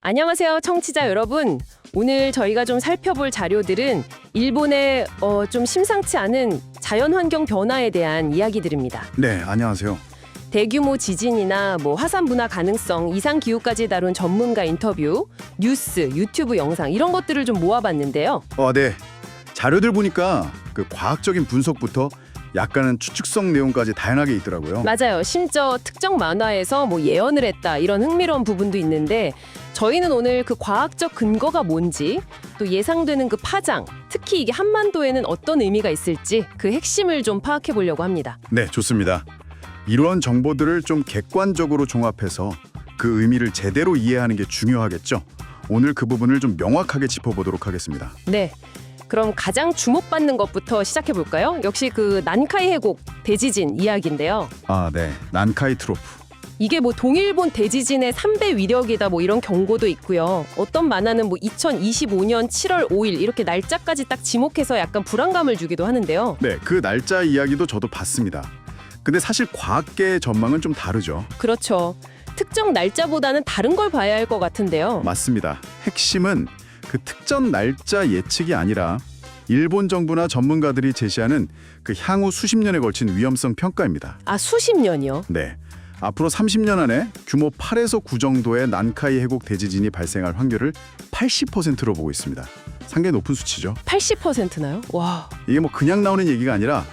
안녕하세요, 청취자 여러분. 오늘 저희가 좀 살펴볼 자료들은 일본의 좀 심상치 않은 자연환경 변화에 대한 이야기들입니다. 네, 안녕하세요. 대규모 지진이나 화산 분화 가능성, 이상 기후까지 다룬 전문가 인터뷰, 뉴스, 유튜브 영상 이런 것들을 좀 모아봤는데요. 네. 자료들 보니까 그 과학적인 분석부터 약간은 추측성 내용까지 다양하게 있더라고요. 맞아요. 심지어 특정 만화에서 예언을 했다 이런 흥미로운 부분도 있는데 저희는 오늘 그 과학적 근거가 뭔지 또 예상되는 그 파장, 특히 이게 한반도에는 어떤 의미가 있을지 그 핵심을 좀 파악해 보려고 합니다. 네, 좋습니다. 이런 정보들을 좀 객관적으로 종합해서 그 의미를 제대로 이해하는 게 중요하겠죠. 오늘 그 부분을 좀 명확하게 짚어보도록 하겠습니다. 네. 그럼 가장 주목받는 것부터 시작해 볼까요? 역시 그 난카이 해곡 대지진 이야기인데요. 네. 난카이 트로프. 이게 동일본 대지진의 3배 위력이다 이런 경고도 있고요. 어떤 만화는 2025년 7월 5일 이렇게 날짜까지 딱 지목해서 약간 불안감을 주기도 하는데요. 네, 그 날짜 이야기도 저도 봤습니다. 근데 사실 과학계의 전망은 좀 다르죠. 그렇죠. 특정 날짜보다는 다른 걸 봐야 할 것 같은데요. 맞습니다. 핵심은 그 특정 날짜 예측이 아니라 일본 정부나 전문가들이 제시하는 그 향후 수십 년에 걸친 위험성 평가입니다. 수십 년이요? 네. 앞으로 30년 안에 규모 8에서 9 정도의 난카이 해곡 대지진이 발생할 확률을 80%로 보고 있습니다. 상당히 높은 수치죠. 80%나요? 와. 이게 그냥 나오는 얘기가 아니라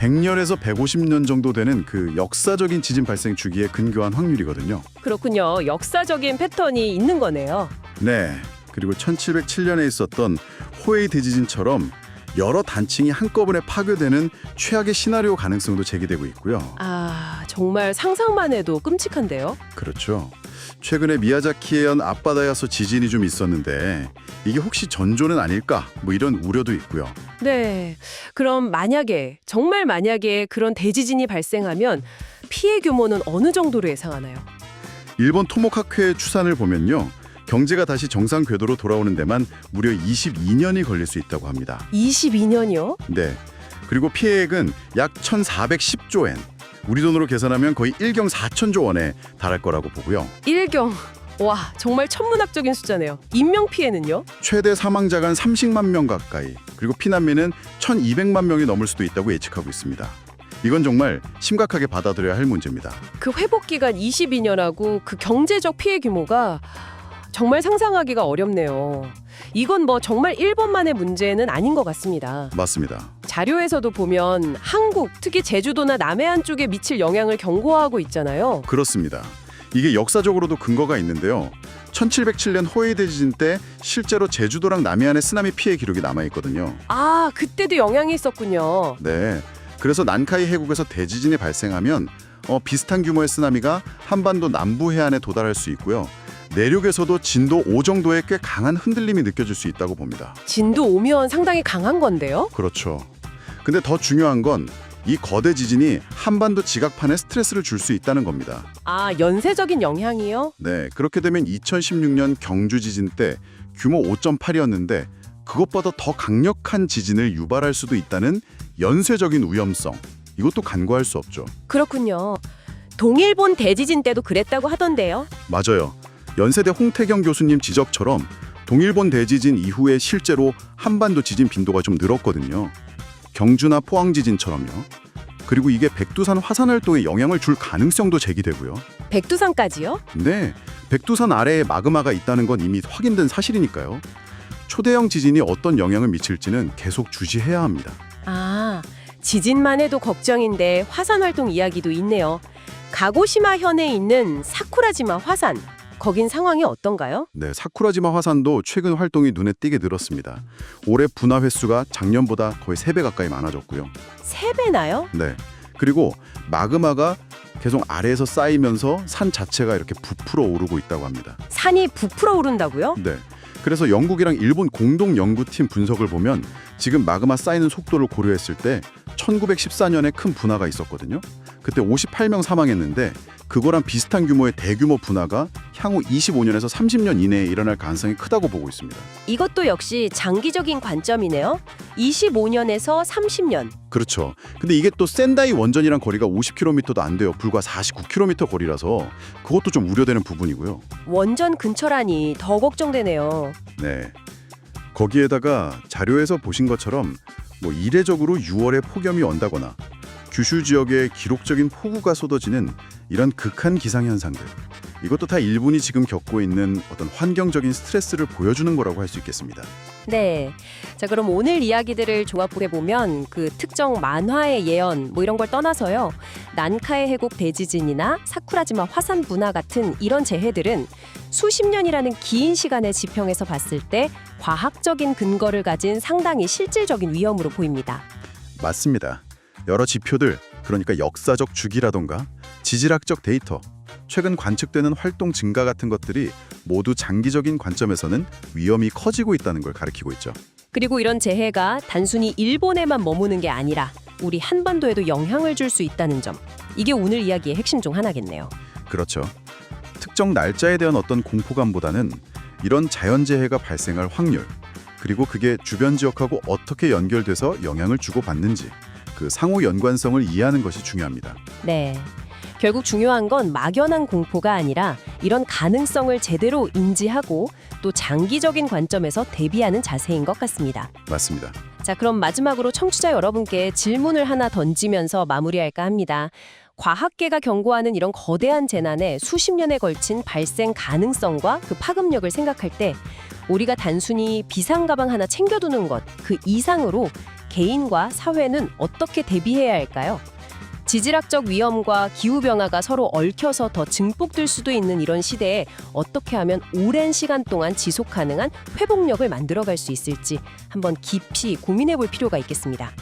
100년에서 150년 정도 되는 그 역사적인 지진 발생 주기에 근거한 확률이거든요. 그렇군요. 역사적인 패턴이 있는 거네요. 네. 그리고 1707년에 있었던 호에이 대지진처럼 여러 단층이 한꺼번에 파괴되는 최악의 시나리오 가능성도 제기되고 있고요. 정말 상상만 해도 끔찍한데요. 그렇죠. 최근에 미야자키현 앞바다야서 지진이 좀 있었는데 이게 혹시 전조는 아닐까? 이런 우려도 있고요. 네. 그럼 정말 만약에 그런 대지진이 발생하면 피해 규모는 어느 정도로 예상하나요? 일본 토모카쿠의 추산을 보면요. 경제가 다시 정상 궤도로 돌아오는 데만 무려 22년이 걸릴 수 있다고 합니다. 22년이요? 네. 그리고 피해액은 약 1,410조 엔. 우리 돈으로 계산하면 거의 1경 4천조 원에 달할 거라고 보고요. 1경. 와, 정말 천문학적인 숫자네요. 인명 피해는요? 최대 사망자가 한 30만 명 가까이, 그리고 피난민은 1,200만 명이 넘을 수도 있다고 예측하고 있습니다. 이건 정말 심각하게 받아들여야 할 문제입니다. 그 회복 기간 22년하고 그 경제적 피해 규모가 정말 상상하기가 어렵네요. 이건 정말 일본만의 문제는 아닌 것 같습니다. 맞습니다. 자료에서도 보면 한국, 특히 제주도나 남해안 쪽에 미칠 영향을 경고하고 있잖아요. 그렇습니다. 이게 역사적으로도 근거가 있는데요. 1707년 호에이 대지진 때 실제로 제주도랑 남해안의 쓰나미 피해 기록이 남아있거든요. 그때도 영향이 있었군요. 네. 그래서 난카이 해국에서 대지진이 발생하면 비슷한 규모의 쓰나미가 한반도 남부 해안에 도달할 수 있고요. 내륙에서도 진도 5 정도의 꽤 강한 흔들림이 느껴질 수 있다고 봅니다. 진도 5면 상당히 강한 건데요? 그렇죠. 근데 더 중요한 건 이 거대 지진이 한반도 지각판에 스트레스를 줄 수 있다는 겁니다. 연쇄적인 영향이요? 네, 그렇게 되면 2016년 경주 지진 때 규모 5.8이었는데 그것보다 더 강력한 지진을 유발할 수도 있다는 연쇄적인 위험성. 이것도 간과할 수 없죠. 그렇군요. 동일본 대지진 때도 그랬다고 하던데요? 맞아요. 연세대 홍태경 교수님 지적처럼 동일본 대지진 이후에 실제로 한반도 지진 빈도가 좀 늘었거든요. 경주나 포항 지진처럼요. 그리고 이게 백두산 화산 활동에 영향을 줄 가능성도 제기되고요. 백두산까지요? 네, 백두산 아래에 마그마가 있다는 건 이미 확인된 사실이니까요. 초대형 지진이 어떤 영향을 미칠지는 계속 주시해야 합니다. 지진만 해도 걱정인데 화산 활동 이야기도 있네요. 가고시마 현에 있는 사쿠라지마 화산. 거긴 상황이 어떤가요? 네, 사쿠라지마 화산도 최근 활동이 눈에 띄게 늘었습니다. 올해 분화 횟수가 작년보다 거의 3배 가까이 많아졌고요. 3배나요? 네, 그리고 마그마가 계속 아래에서 쌓이면서 산 자체가 이렇게 부풀어 오르고 있다고 합니다. 산이 부풀어 오른다고요? 네, 그래서 영국이랑 일본 공동 연구팀 분석을 보면 지금 마그마 쌓이는 속도를 고려했을 때 1914년에 큰 분화가 있었거든요. 그때 58명 사망했는데 그거랑 비슷한 규모의 대규모 분화가 향후 25년에서 30년 이내에 일어날 가능성이 크다고 보고 있습니다. 이것도 역시 장기적인 관점이네요. 25년에서 30년. 그렇죠. 근데 이게 또 센다이 원전이랑 거리가 50km도 안 돼요. 불과 49km 거리라서 그것도 좀 우려되는 부분이고요. 원전 근처라니 더 걱정되네요. 네. 거기에다가 자료에서 보신 것처럼 뭐 이례적으로 6월에 폭염이 온다거나 규슈 지역에 기록적인 폭우가 쏟아지는 이런 극한 기상현상들. 이것도 다 일본이 지금 겪고 있는 어떤 환경적인 스트레스를 보여주는 거라고 할 수 있겠습니다. 네. 자, 그럼 오늘 이야기들을 종합해 보면 그 특정 만화의 예언 뭐 이런 걸 떠나서요. 난카이 해곡 대지진이나 사쿠라지마 화산 분화 같은 이런 재해들은 수십 년이라는 긴 시간의 지평에서 봤을 때 과학적인 근거를 가진 상당히 실질적인 위험으로 보입니다. 맞습니다. 여러 지표들, 그러니까 역사적 주기라던가 지질학적 데이터, 최근 관측되는 활동 증가 같은 것들이 모두 장기적인 관점에서는 위험이 커지고 있다는 걸 가리키고 있죠. 그리고 이런 재해가 단순히 일본에만 머무는 게 아니라 우리 한반도에도 영향을 줄 수 있다는 점. 이게 오늘 이야기의 핵심 중 하나겠네요. 그렇죠. 특정 날짜에 대한 어떤 공포감보다는 이런 자연재해가 발생할 확률, 그리고 그게 주변 지역하고 어떻게 연결돼서 영향을 주고받는지 그 상호 연관성을 이해하는 것이 중요합니다. 네. 결국 중요한 건 막연한 공포가 아니라 이런 가능성을 제대로 인지하고 또 장기적인 관점에서 대비하는 자세인 것 같습니다. 맞습니다. 자, 그럼 마지막으로 청취자 여러분께 질문을 하나 던지면서 마무리할까 합니다. 과학계가 경고하는 이런 거대한 재난의 수십 년에 걸친 발생 가능성과 그 파급력을 생각할 때 우리가 단순히 비상가방 하나 챙겨두는 것, 그 이상으로 개인과 사회는 어떻게 대비해야 할까요? 지질학적 위험과 기후변화가 서로 얽혀서 더 증폭될 수도 있는 이런 시대에 어떻게 하면 오랜 시간 동안 지속 가능한 회복력을 만들어갈 수 있을지 한번 깊이 고민해 볼 필요가 있겠습니다.